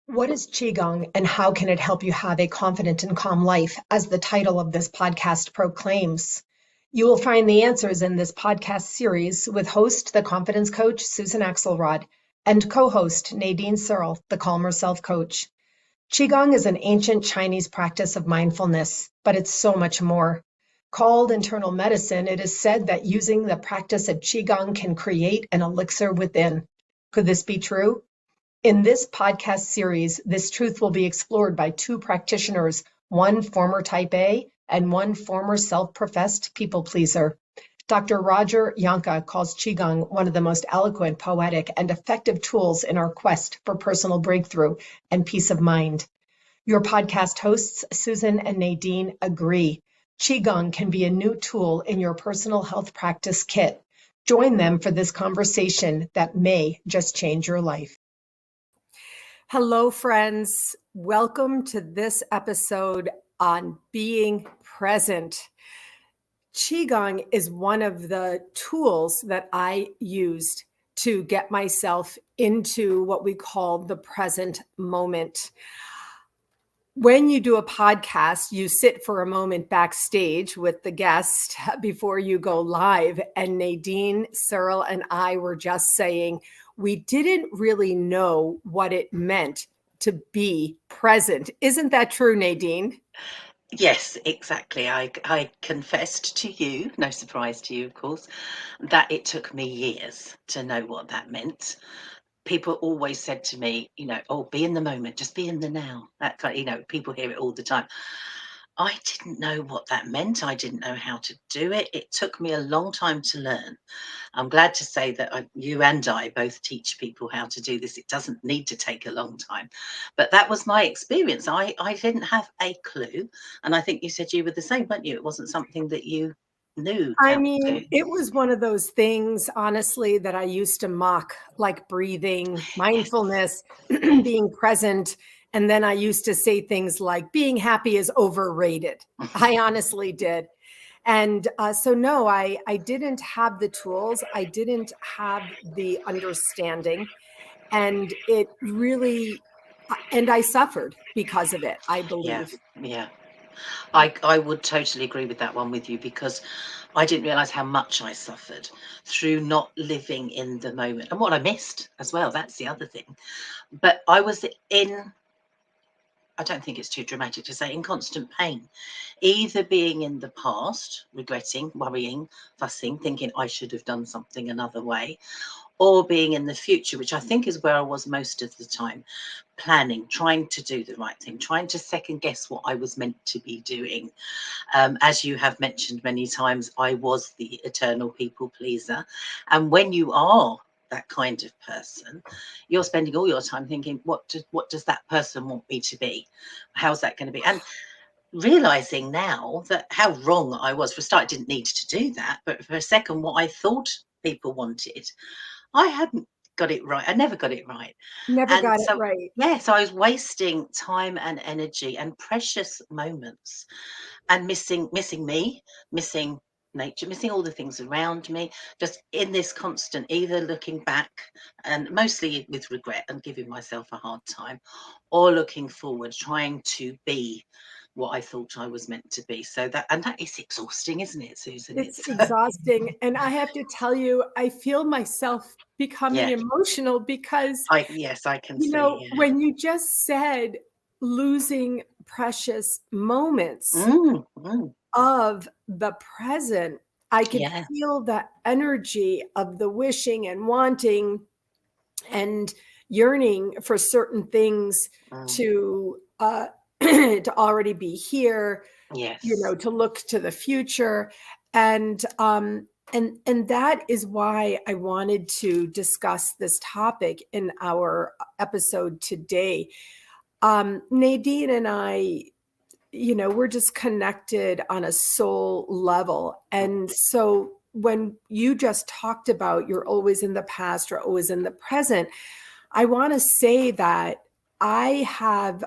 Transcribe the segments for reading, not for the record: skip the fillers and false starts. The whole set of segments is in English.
What is Qigong and how can it help you have a confident and calm life, as the title of this podcast proclaims? You will find the answers in this podcast series with host, the Confidence Coach Susan Axelrod, and co-host Nadine Searle, the Calmer Self Coach. Qigong is an ancient Chinese practice of mindfulness, but it's so much more. Called internal medicine, it is said that using the practice of Qigong can create an elixir within. Could this be true? In this podcast series, this truth will be explored by two practitioners, one former Type A and one former self-professed people pleaser. Dr. Jahnke calls Qigong one of the most eloquent, poetic, and effective tools in our quest for personal breakthrough and peace of mind. Your podcast hosts, Susan and Nadine, agree. Qigong can be a new tool in your personal health practice kit. Join them for this conversation that may just change your life. Hello, friends. Welcome to this episode on being present. Qigong is one of the tools that I used to get myself into what we call the present moment. When you do a podcast, you sit for a moment backstage with the guest before you go live. And Nadine, Searle, and I were just saying, we didn't really know what it meant to be present. Isn't that true, Nadine? Yes, exactly. I confessed to you, no surprise to you, of course, that it took me years to know what that meant. People always said to me, oh, be in the moment, just be in the now. That kind of, people hear it all the time. I didn't know what that meant. I didn't know how to do it. It took me a long time to learn. I'm glad to say that you and I both teach people how to do this. It doesn't need to take a long time. But that was my experience. I didn't have a clue. And I think you said you were the same, weren't you? It wasn't something that you knew how to do. It was one of those things, honestly, that I used to mock, like breathing, mindfulness, being present. And then I used to say things like being happy is overrated. I honestly did. And no, I didn't have the tools. I didn't have the understanding. And it really, and I suffered because of it, I believe. Yeah. I would totally agree with that one with you, because I didn't realize how much I suffered through not living in the moment and what I missed as well. That's the other thing. But I was I don't think it's too dramatic to say, in constant pain, either being in the past, regretting, worrying, fussing, thinking I should have done something another way, or being in the future, which I think is where I was most of the time, planning, trying to do the right thing, trying to second guess what I was meant to be doing. As you have mentioned many times, I was the eternal people pleaser. And when you are that kind of person, you're spending all your time thinking, what does that person want me to be? How's that going to be? And realizing now that how wrong I was. For a start, I didn't need to do that, but for a second, what I thought people wanted, I hadn't got it right. I never got it right. Never And got it so, right. so I was wasting time and energy and precious moments, and missing me, missing nature, missing all the things around me, just in this constant either looking back, and mostly with regret and giving myself a hard time, or looking forward, trying to be what I thought I was meant to be. So that is exhausting, isn't it, Susan? It's exhausting. And I have to tell you, I feel myself becoming emotional because, I can see. when you just said losing precious moments of the present, I could feel the energy of the wishing and wanting and yearning for certain things to to already be here, to look to the future. And that is why I wanted to discuss this topic in our episode today. Nadine and I, we're just connected on a soul level. And so when you just talked about you're always in the past or always in the present, I want to say that I have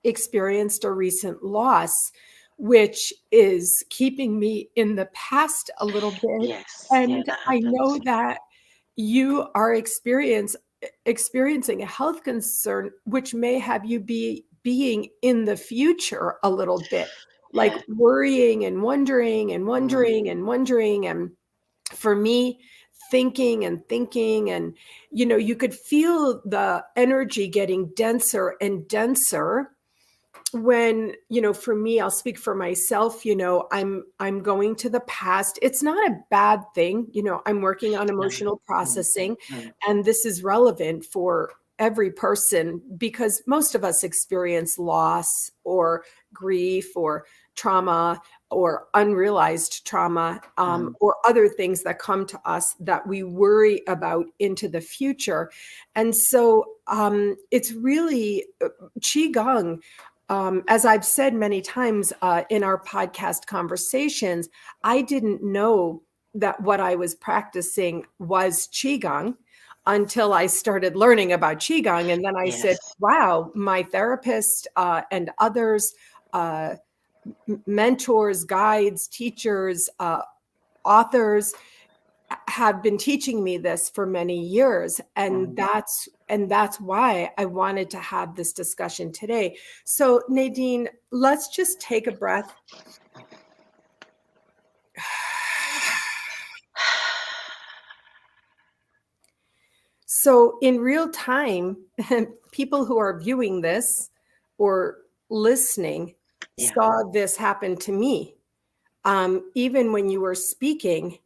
experienced a recent loss, which is keeping me in the past a little bit. I know that you are experiencing experiencing a health concern, which may have you being in the future a little bit, like worrying and wondering and wondering and wondering. And for me, thinking and thinking, and, you know, you could feel the energy getting denser and denser when, you know, for me, I'll speak for myself, you know, I'm going to the past. It's not a bad thing. You know, I'm working on emotional processing, and this is relevant for every person because most of us experience loss or grief or trauma or unrealized trauma, or other things that come to us that we worry about into the future. And so it's really Qigong. As I've said many times in our podcast conversations, I didn't know that what I was practicing was Qigong until I started learning about Qigong. And then I said, wow, my therapist and others, mentors, guides, teachers, authors, have been teaching me this for many years. And that's why I wanted to have this discussion today. So Nadine, let's just take a breath. So in real time, people who are viewing this or listening saw this happen to me. Even when you were speaking,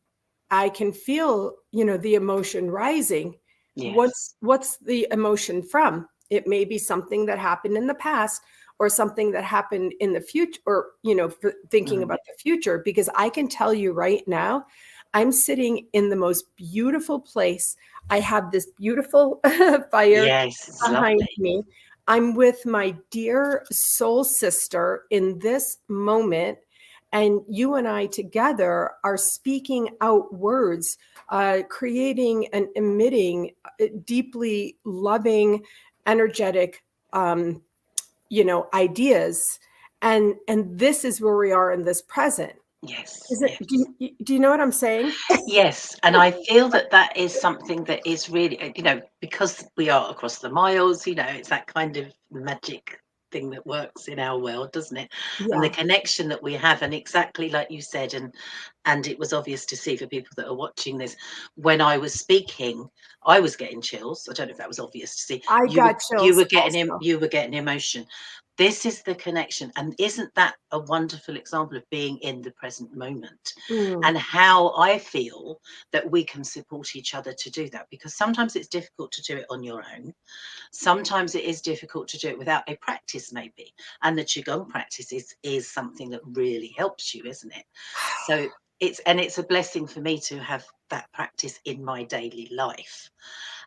I can feel, you know, the emotion rising. What's the emotion from? It may be something that happened in the past or something that happened in the future, or, you know, thinking about the future, because I can tell you right now, I'm sitting in the most beautiful place. I have this beautiful fire behind me. I'm with my dear soul sister in this moment. And you and I together are speaking out words, creating and emitting deeply loving, energetic, you know, ideas. And this is where we are in this present. Do you know what I'm saying? Yes. And I feel that that is something that is really, you know, because we are across the miles, you know, it's that kind of magic thing that works in our world, doesn't it? And the connection that we have, and exactly like you said, and it was obvious to see for people that are watching this, when I was speaking, I was getting chills. I don't know if that was obvious to see. I got chills. You were getting emotion. This is the connection. And isn't that a wonderful example of being in the present moment? And how I feel that we can support each other to do that, because sometimes it's difficult to do it on your own. Sometimes it is difficult to do it without a practice, maybe. And the Qigong practice is something that really helps you, isn't it? So it's a blessing for me to have that practice in my daily life.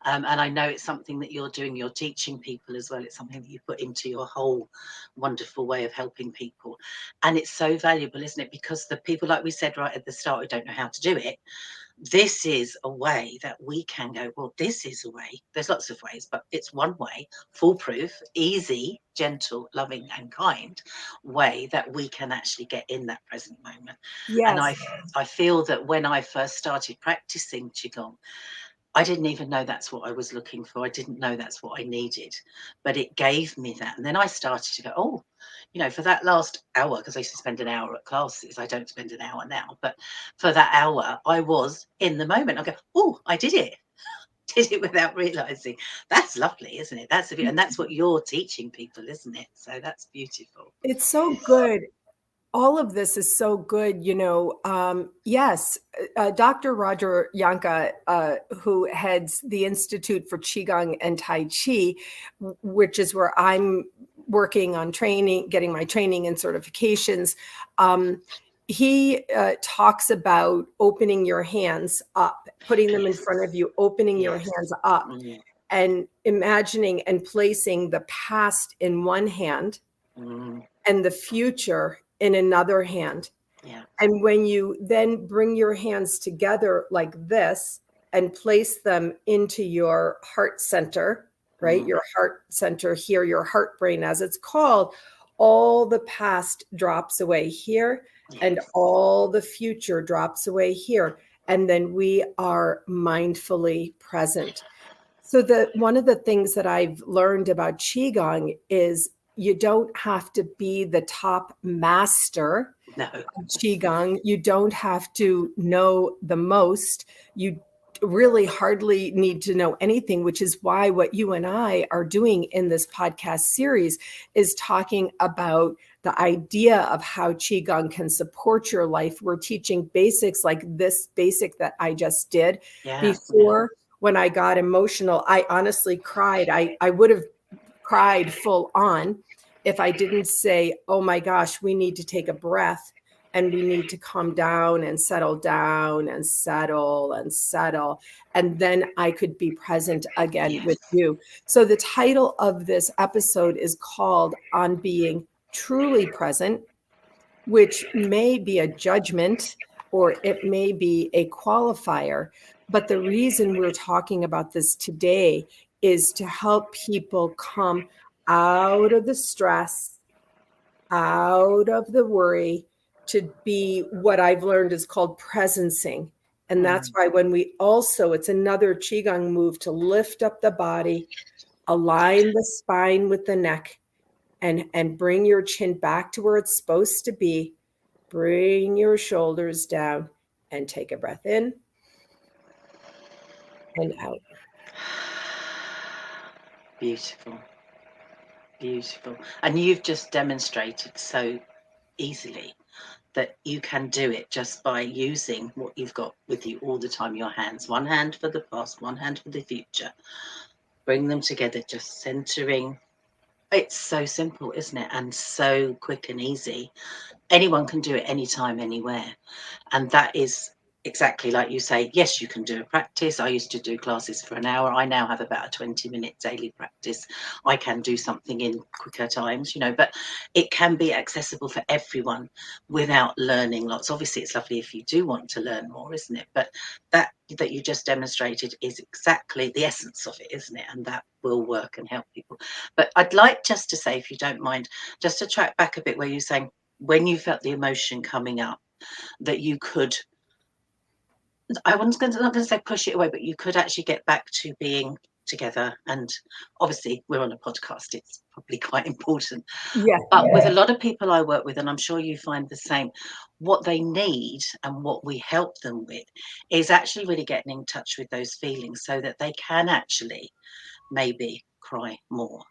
And I know it's something that you're doing, you're teaching people as well. It's something that you put into your whole wonderful way of helping people. And it's so valuable, isn't it? Because the people, like we said right at the start, who don't know how to do it, this is a way that we can go, well, this is a way. There's lots of ways, but it's one way, foolproof, easy, gentle, loving and kind way that we can actually get in that present moment. And I feel that when I first started practicing Qigong, I didn't even know that's what I was looking for. I didn't know that's what I needed, but it gave me that. And then I started to go, oh, you know, for that last hour, because I used to spend an hour at classes. I don't spend an hour now, but for that hour, I was in the moment. I go, oh, I did it. Did it without realizing. That's lovely, isn't it? And that's what you're teaching people, isn't it? So that's beautiful. It's so good. All of this is so good, you know. Yes, Dr. Roger Jahnke, who heads the Institute for Qigong and Tai Chi, which is where I'm working on training, getting my training and certifications. He talks about opening your hands up, putting them in front of you, opening your hands up, and imagining and placing the past in one hand and the future in another hand. And when you then bring your hands together like this and place them into your heart center, right? Your heart center here, your heart brain, as it's called, all the past drops away here and all the future drops away here. And then we are mindfully present. So one of the things that I've learned about Qigong is you don't have to be the top master No. of Qigong. You don't have to know the most. You really hardly need to know anything, which is why what you and I are doing in this podcast series is talking about the idea of how Qigong can support your life. We're teaching basics like this basic that I just did before. When I got emotional, I honestly cried. I would have cried full on if I didn't say, oh my gosh, we need to take a breath and we need to calm down and settle and settle. And then I could be present again with you. So the title of this episode is called On Being Truly Present, which may be a judgment or it may be a qualifier. But the reason we're talking about this today is to help people come out of the stress, out of the worry, to be what I've learned is called presencing. And that's why when we also, it's another Qigong move to lift up the body, align the spine with the neck, and bring your chin back to where it's supposed to be. Bring your shoulders down and take a breath in and out. Beautiful. Beautiful. And you've just demonstrated so easily that you can do it just by using what you've got with you all the time, your hands. One hand for the past, one hand for the future. Bring them together, just centering. It's so simple, isn't it? And so quick and easy. Anyone can do it anytime, anywhere. And that is exactly like you say. Yes, you can do a practice. I used to do classes for an hour. I now have about a 20-minute daily practice. I can do something in quicker times, but it can be accessible for everyone without learning lots. Obviously, it's lovely if you do want to learn more, isn't it? But that you just demonstrated is exactly the essence of it, isn't it? And that will work and help people. But I'd like just to say, if you don't mind, just to track back a bit where you're saying when you felt the emotion coming up, that you could, not going to say push it away, but you could actually get back to being together. And obviously we're on a podcast, it's probably quite important. But with a lot of people I work with, and I'm sure you find the same, what they need and what we help them with is actually really getting in touch with those feelings so that they can actually maybe cry more,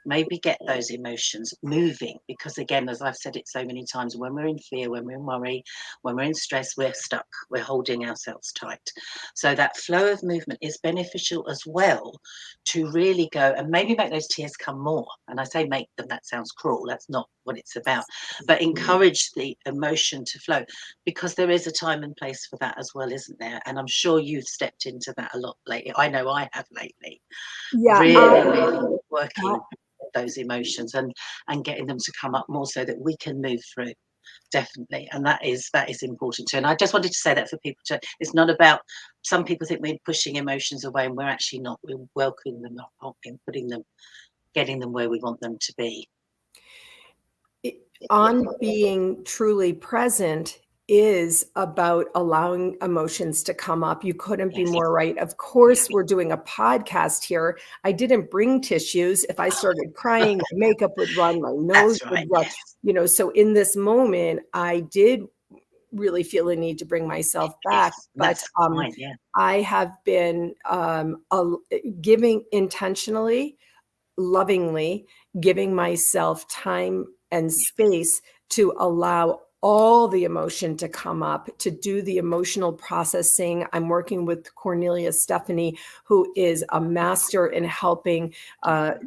maybe get those emotions moving. Because again, as I've said it so many times, when we're in fear, when we're in worry, when we're in stress, we're stuck, we're holding ourselves tight. So that flow of movement is beneficial as well, to really go and maybe make those tears come more. And I say make them, that sounds cruel, that's not what it's about, but encourage the emotion to flow, because there is a time and place for that as well, isn't there? And I'm sure you've stepped into that a lot lately. I know I have lately. Really working those emotions and getting them to come up more so that we can move through. Definitely. And that is important too. And I just wanted to say that for people to, it's not about, some people think we're pushing emotions away, and we're actually not. We're welcoming them up and putting them, getting them where we want them to be. On being truly present is about allowing emotions to come up. You couldn't be more right. Of course, we're doing a podcast here. I didn't bring tissues. If I started crying, my makeup would run, my nose would run. So in this moment, I did really feel a need to bring myself back. But I have been giving intentionally, lovingly, giving myself time and space to allow all the emotion to come up, to do the emotional processing. I'm working with Cornelia Stephanie, who is a master in helping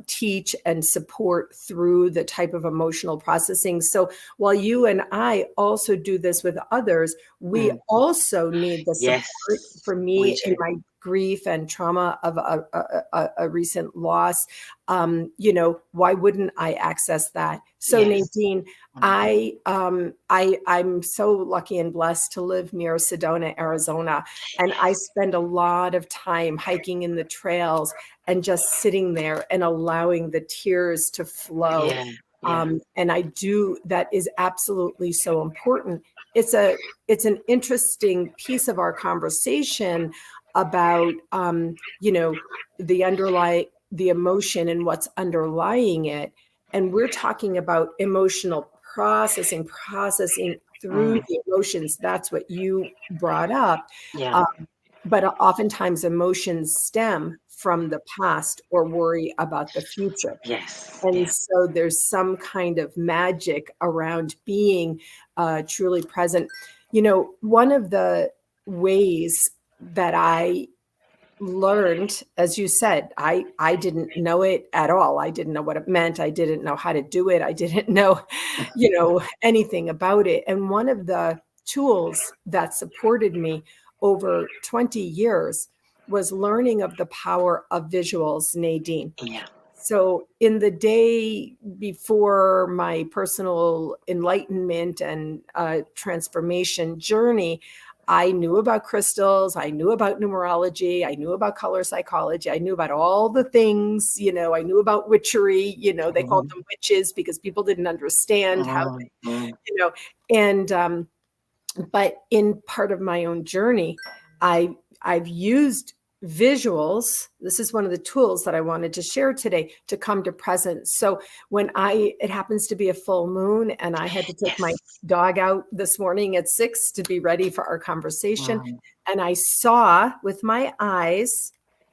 teach and support through the type of emotional processing. So while you and I also do this with others, we also need the support. For me, in my grief and trauma of a recent loss, why wouldn't I access that? So Nadine, I'm so lucky and blessed to live near Sedona, Arizona, and I spend a lot of time hiking in the trails and just sitting there and allowing the tears to flow. And I do, that is absolutely so important. It's an interesting piece of our conversation about, the emotion and what's underlying it. And we're talking about emotional processing through the emotions. That's what you brought up. Yeah. But oftentimes emotions stem from the past or worry about the future. Yes. And so there's some kind of magic around being truly present. One of the ways that I learned, as you said, I didn't know it at all. I didn't know what it meant. I didn't know how to do it. I didn't know, anything about it. And one of the tools that supported me over 20 years was learning of the power of visuals, Nadine. Yeah. So in the day before my personal enlightenment and transformation journey, I knew about crystals. I knew about numerology. I knew about color psychology. I knew about all the things, I knew about witchery. They called them witches because people didn't understand how, and, but in part of my own journey, I've used visuals. This is one of the tools that I wanted to share today to come to presence. So when it happens to be a full moon, and I had to take my dog out this morning at 6 to be ready for our conversation. And I saw with my eyes,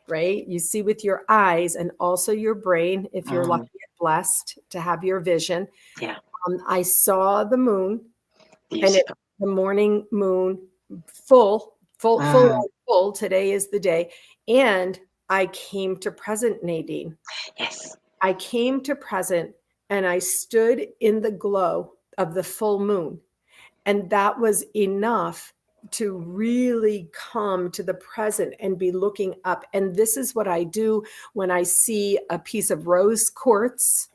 right? You see with your eyes and also your brain, if you're lucky and blessed to have your vision. Yeah. I saw the moon, and the morning moon, full. Today is the day. And I came to present, Nadine. Yes. I came to present, and I stood in the glow of the full moon. And that was enough to really come to the present and be looking up. And this is what I do when I see a piece of rose quartz.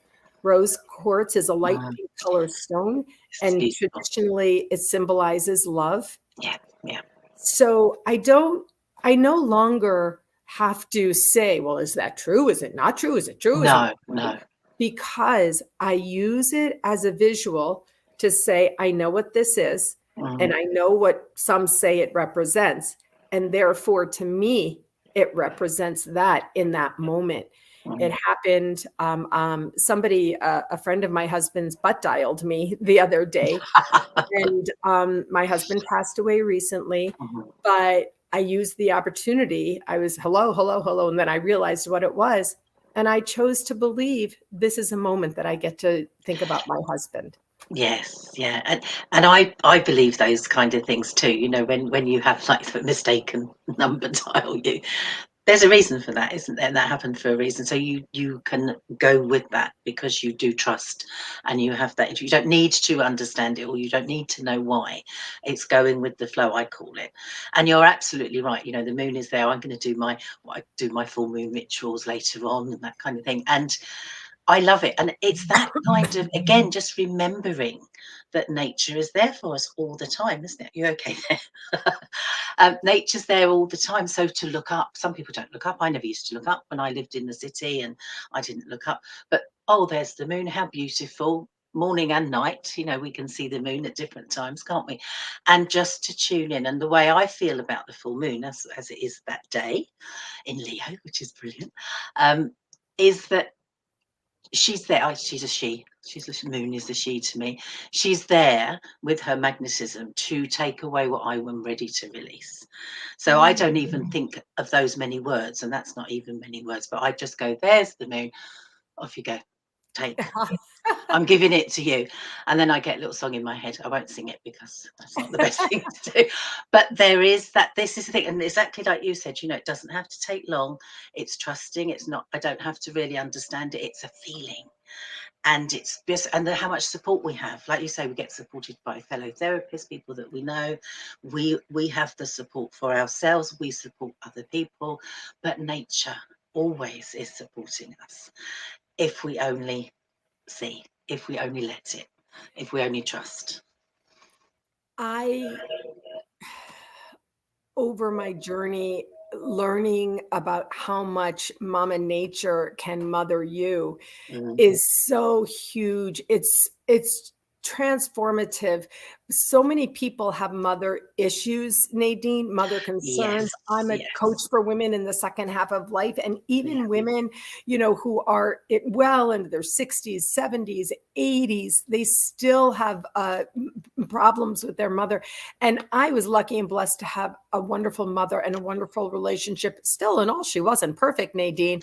Rose quartz is a light pink color stone, and traditionally it symbolizes love. Yeah. Yeah. So I no longer have to say, well, is that true? Is it not true? Is it true? No. Because I use it as a visual to say, I know what this is, and I know what some say it represents. And therefore, to me, it represents that in that moment. It happened. Somebody, a friend of my husband's, butt dialed me the other day. And my husband passed away recently, but I used the opportunity. I was hello, hello, hello. And then I realized what it was. And I chose to believe this is a moment that I get to think about my husband. Yes, yeah, and I believe those kind of things too. When you have like the mistaken number dial you, there's a reason for that, isn't there? And that happened for a reason. So you can go with that because you do trust, and you have that. You don't need to understand it, or you don't need to know why. It's going with the flow, I call it. And you're absolutely right. The moon is there. I'm going to do my full moon rituals later on and that kind of thing. And I love it. And it's that kind of, again, just remembering that nature is there for us all the time, isn't it? You're okay there. Nature's there all the time. So to look up, some people don't look up. I never used to look up when I lived in the city, and I didn't look up. But, oh, there's the moon. How beautiful. Morning and night, we can see the moon at different times, can't we? And just to tune in. And the way I feel about the full moon, as it is that day in Leo, which is brilliant, is that she's there. She's a she. The moon is a she to me. She's there with her magnetism to take away what I am ready to release. So I don't even think of those many words, and that's not even many words, but I just go, there's the moon. Off you go. Take. I'm giving it to you. And then I get a little song in my head. I won't sing it because that's not the best thing to do. But there is that, this is the thing. And exactly like you said, it doesn't have to take long. It's trusting. It's not, I don't have to really understand it. It's a feeling. And it's just, and how much support we have. Like you say, we get supported by fellow therapists, people that we know. We have the support for ourselves. We support other people. But nature always is supporting us if we only see, if we only let it, if we only trust. Over my journey, learning about how much Mama Nature can mother you is so huge. It's transformative. so many people have mother issues, Nadine, mother concerns. Yes, I'm a yes. coach for women in the second half of life, and even Yeah. women, who are well into their 60s, 70s, 80s, they still have problems with their mother. And I was lucky and blessed to have a wonderful mother and a wonderful relationship. Still, in all, she wasn't perfect, Nadine.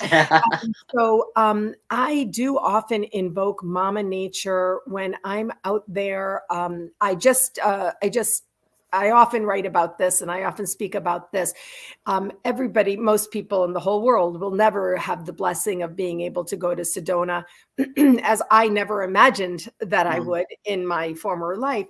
So I do often invoke Mama Nature when I'm out there. I often write about this, and I often speak about this. Most people in the whole world will never have the blessing of being able to go to Sedona, as I never imagined that I would in my former life.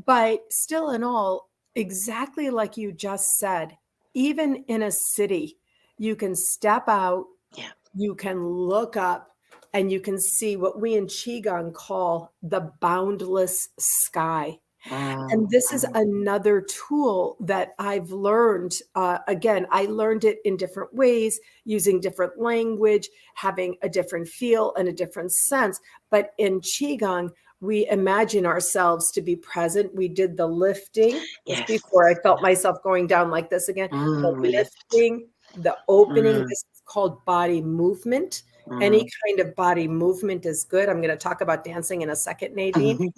But still in all, exactly like you just said, even in a city, you can step out, Yeah. you can look up, and you can see what we in Qigong call the boundless sky. And this is another tool that I've learned. Again, I learned it in different ways, using different language, having a different feel and a different sense. But in Qigong, we imagine ourselves to be present. We did the lifting just Yes. before I felt myself going down like this again. The We lift. lifting, the opening. This is called body movement. Any kind of body movement is good. I'm going to talk about dancing in a second, Nadine.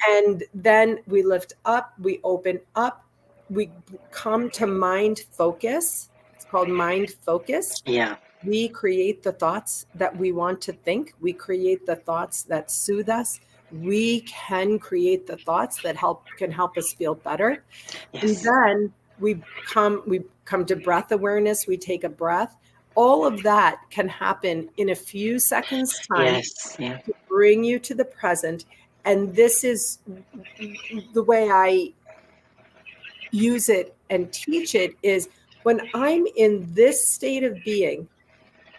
And then we lift up, we open up, we come to mind focus. It's called mind focus. Yeah. We create the thoughts that we want to think. We create the thoughts that soothe us. We can create the thoughts that can help us feel better. Yes. And then we come to breath awareness. We take a breath. All of that can happen in a few seconds time. Yes. Yeah. To bring you to the present. And this is the way I use it and teach it, is when I'm in this state of being,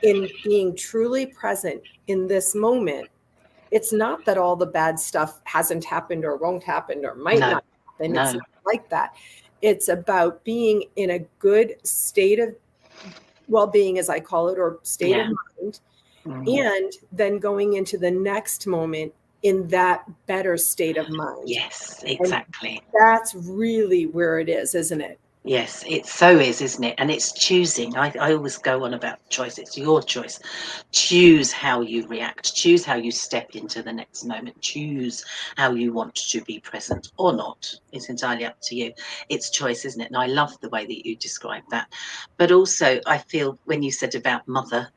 in being truly present in this moment, it's not that all the bad stuff hasn't happened or won't happen or might not happen. No. It's not like that. It's about being in a good state of well-being, as I call it, or state of mind, and then going into the next moment in that better state of mind. Yes, exactly. And that's really where it is, isn't it? Yes, it so is, isn't it? And it's choosing. I always go on about choice. It's your choice. Choose how you react. Choose how you step into the next moment. Choose how you want to be present or not. It's entirely up to you. It's choice, isn't it? And I love the way that you described that. But also, I feel when you said about Mother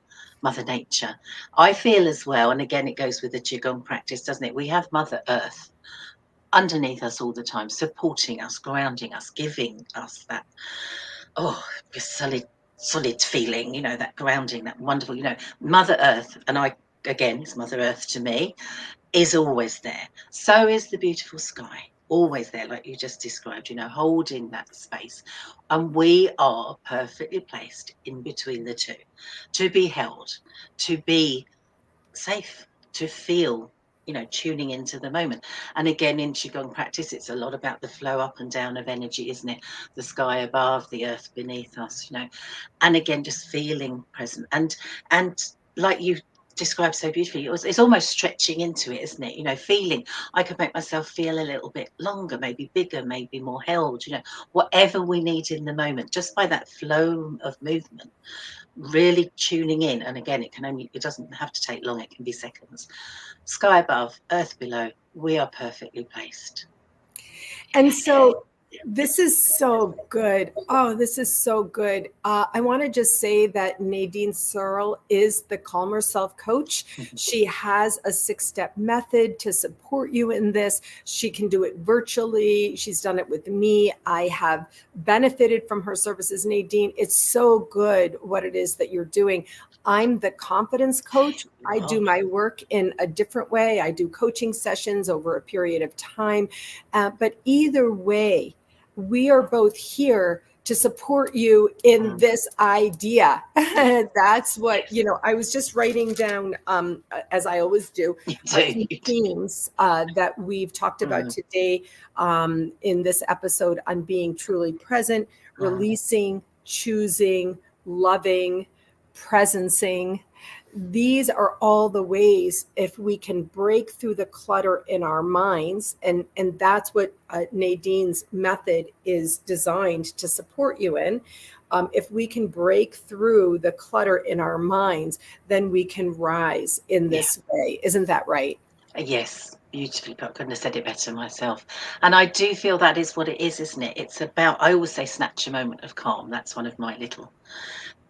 Nature, I feel as well, and again, it goes with the Qigong practice, doesn't it? We have Mother Earth underneath us all the time, supporting us, grounding us, giving us that solid feeling, that grounding, that wonderful, Mother Earth. And again, it's Mother Earth to me, is always there. So is the beautiful sky, always there, like you just described, holding that space. And we are perfectly placed in between the two, to be held, to be safe, to feel, tuning into the moment. And again, in Qigong practice, it's a lot about the flow up and down of energy, isn't it? The sky above, the earth beneath us, and again, just feeling present. And like you described so beautifully, it's almost stretching into it, isn't it? Feeling, I could make myself feel a little bit longer, maybe bigger, maybe more held, whatever we need in the moment, just by that flow of movement. Really tuning in. And again, it doesn't have to take long, it can be seconds. Sky above, earth below, we are perfectly placed. And so this is so good. Oh, this is so good. I want to just say that Nadine Searle is the Calmer Self Coach. She has a 6-step method to support you in this. She can do it virtually. She's done it with me. I have benefited from her services, Nadine. It's so good what it is that you're doing. I'm the confidence coach. I do my work in a different way. I do coaching sessions over a period of time. But either way, we are both here to support you in this idea. That's what, I was just writing down, as I always do, a few themes that we've talked about today in this episode on being truly present, releasing, choosing, loving, presencing. These are all the ways, if we can break through the clutter in our minds, and that's what Nadine's method is designed to support you in. If we can break through the clutter in our minds, then we can rise in this way. Isn't that right? Yes, beautifully put. Couldn't have said it better myself. And I do feel that is what it is, isn't it? It's about, I always say, snatch a moment of calm. That's one of my little,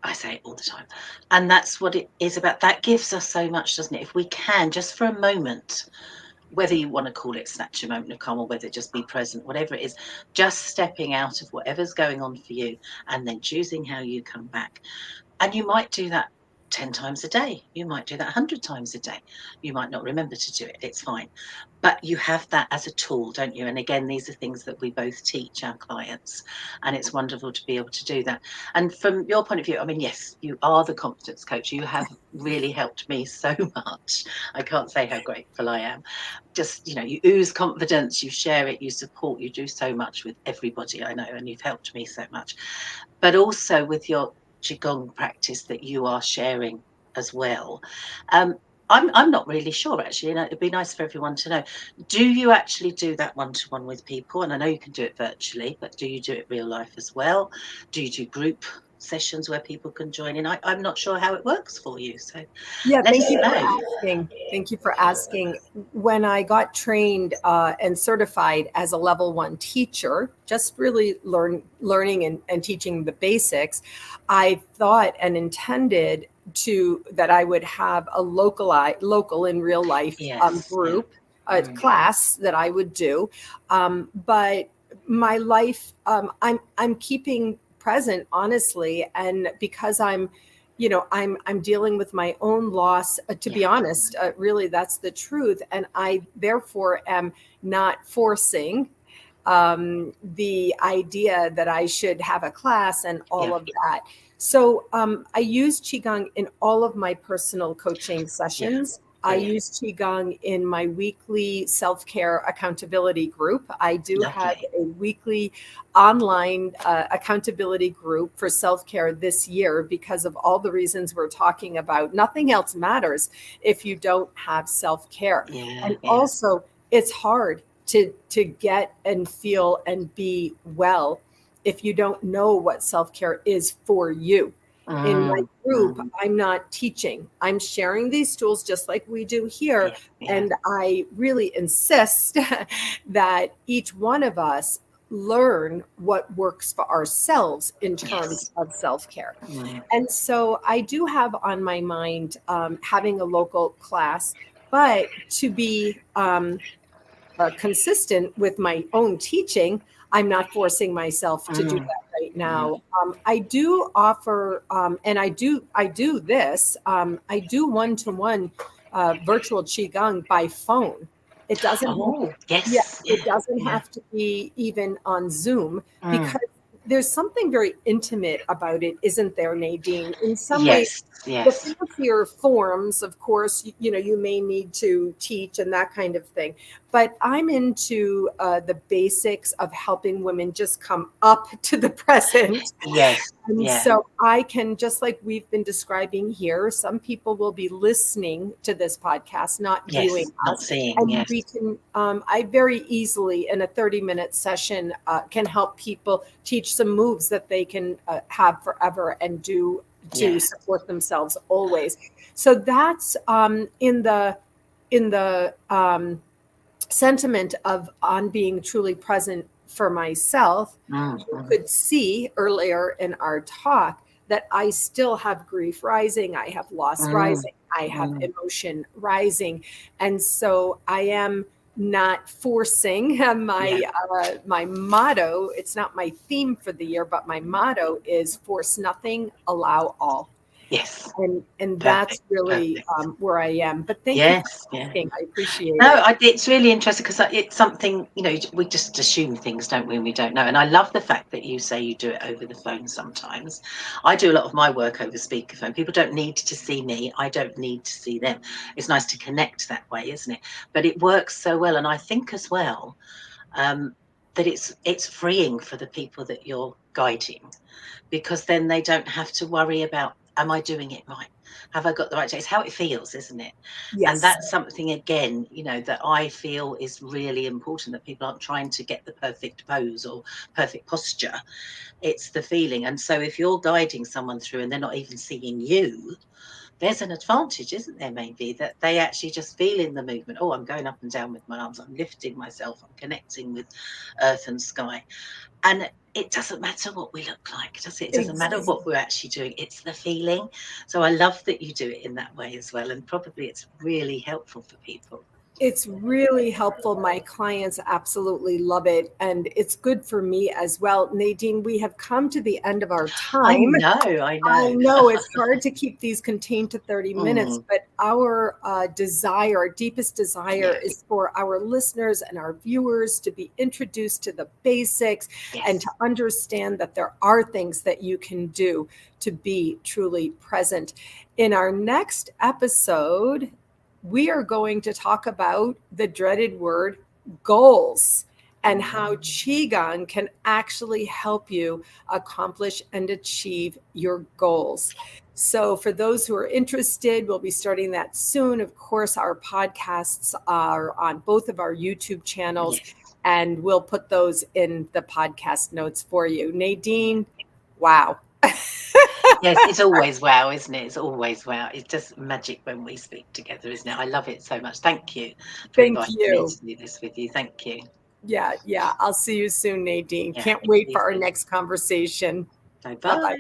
I say it all the time. And that's what it is about. That gives us so much, doesn't it? If we can, just for a moment, whether you want to call it snatch a moment of calm or whether just be present, whatever it is, just stepping out of whatever's going on for you and then choosing how you come back. And you might do that 10 times a day. You might do that 100 times a day. You might not remember to do it. It's fine. But you have that as a tool, don't you? And again, these are things that we both teach our clients. And it's wonderful to be able to do that. And from your point of view, I mean, yes, you are the confidence coach. You have really helped me so much. I can't say how grateful I am. Just, you know, you ooze confidence, you share it, you support, you do so much with everybody I know, and you've helped me so much. But also with your Qigong practice that you are sharing as well. I'm not really sure, actually, and it'd be nice for everyone to know. Do you actually do that one-to-one with people? And I know you can do it virtually, but do you do it real life as well? Do you do group sessions where people can join in? I'm not sure how it works for you, so Yeah, let thank us you for know. asking. Thank you for asking. When I got trained and certified as a level 1 teacher, just really learning and teaching the basics, I thought and intended that I would have a local in real life Yes, group, class that I would do. But my life, I'm keeping present, honestly, and because I'm dealing with my own loss, to be honest, really, that's the truth. And I therefore am not forcing the idea that I should have a class and all of that. So I use Qigong in all of my personal coaching sessions. I use Qigong in my weekly self-care accountability group. I do have a weekly online accountability group for self-care this year because of all the reasons we're talking about. Nothing else matters if you don't have self-care. And also, it's hard to get and feel and be well if you don't know what self-care is for you. In my group, I'm not teaching. I'm sharing these tools just like we do here. And I really insist that each one of us learn what works for ourselves in terms of self-care. And so I do have on my mind having a local class, but to be consistent with my own teaching, I'm not forcing myself to do that right now. I do offer, and I do this. I do one-to-one virtual Qigong by phone. It doesn't. It doesn't have to be even on Zoom because there's something very intimate about it, isn't there, Nadine? In some ways, the fancier forms, of course, you may need to teach and that kind of thing. But I'm into the basics of helping women just come up to the present. So I can, just like we've been describing here, some people will be listening to this podcast, not viewing us. And we can, I very easily in a 30-minute session can help people teach some moves that they can have forever and do to support themselves always. So that's in the sentiment of on being truly present for myself. You could see earlier in our talk that I still have grief rising, I have loss rising, I have emotion rising. And so I am not forcing my motto. It's not my theme for the year, but my motto is force nothing, allow all. And that's really where I am. But thank you for asking. I appreciate it. It's really interesting because it's something, we just assume things, don't we, and we don't know. And I love the fact that you say you do it over the phone sometimes. I do a lot of my work over speakerphone. People don't need to see me. I don't need to see them. It's nice to connect that way, isn't it? But it works so well. And I think as well that it's freeing for the people that you're guiding, because then they don't have to worry about am I doing it right? Have I got the right? It's how it feels, isn't it? Yes. And that's something, again, you know, that I feel is really important, that people aren't trying to get the perfect pose or perfect posture. It's the feeling. And so if you're guiding someone through and they're not even seeing you, there's an advantage, isn't there, maybe, that they actually just feel in the movement. Oh, I'm going up and down with my arms, I'm lifting myself, I'm connecting with earth and sky. And it doesn't matter what we look like, does it? It doesn't matter what we're actually doing. It's the feeling. So I love that you do it in that way as well. And probably it's really helpful for people. It's really helpful. My clients absolutely love it. And it's good for me as well. Nadine, we have come to the end of our time. I I know. know it's hard to keep these contained to 30 minutes, but our desire, our deepest desire is for our listeners and our viewers to be introduced to the basics and to understand that there are things that you can do to be truly present. In our next episode, we are going to talk about the dreaded word goals and how Qigong can actually help you accomplish and achieve your goals. So for those who are interested, we'll be starting that soon. Of course, our podcasts are on both of our YouTube channels, and we'll put those in the podcast notes for you. Nadine, wow. Yes, it's always wow, isn't it? It's always wow. It's just magic when we speak together, isn't it? I love it so much. Thank you for inviting me to do this with you. Thank you. Yeah. I'll see you soon, Nadine. Can't wait for our next conversation. Bye-bye.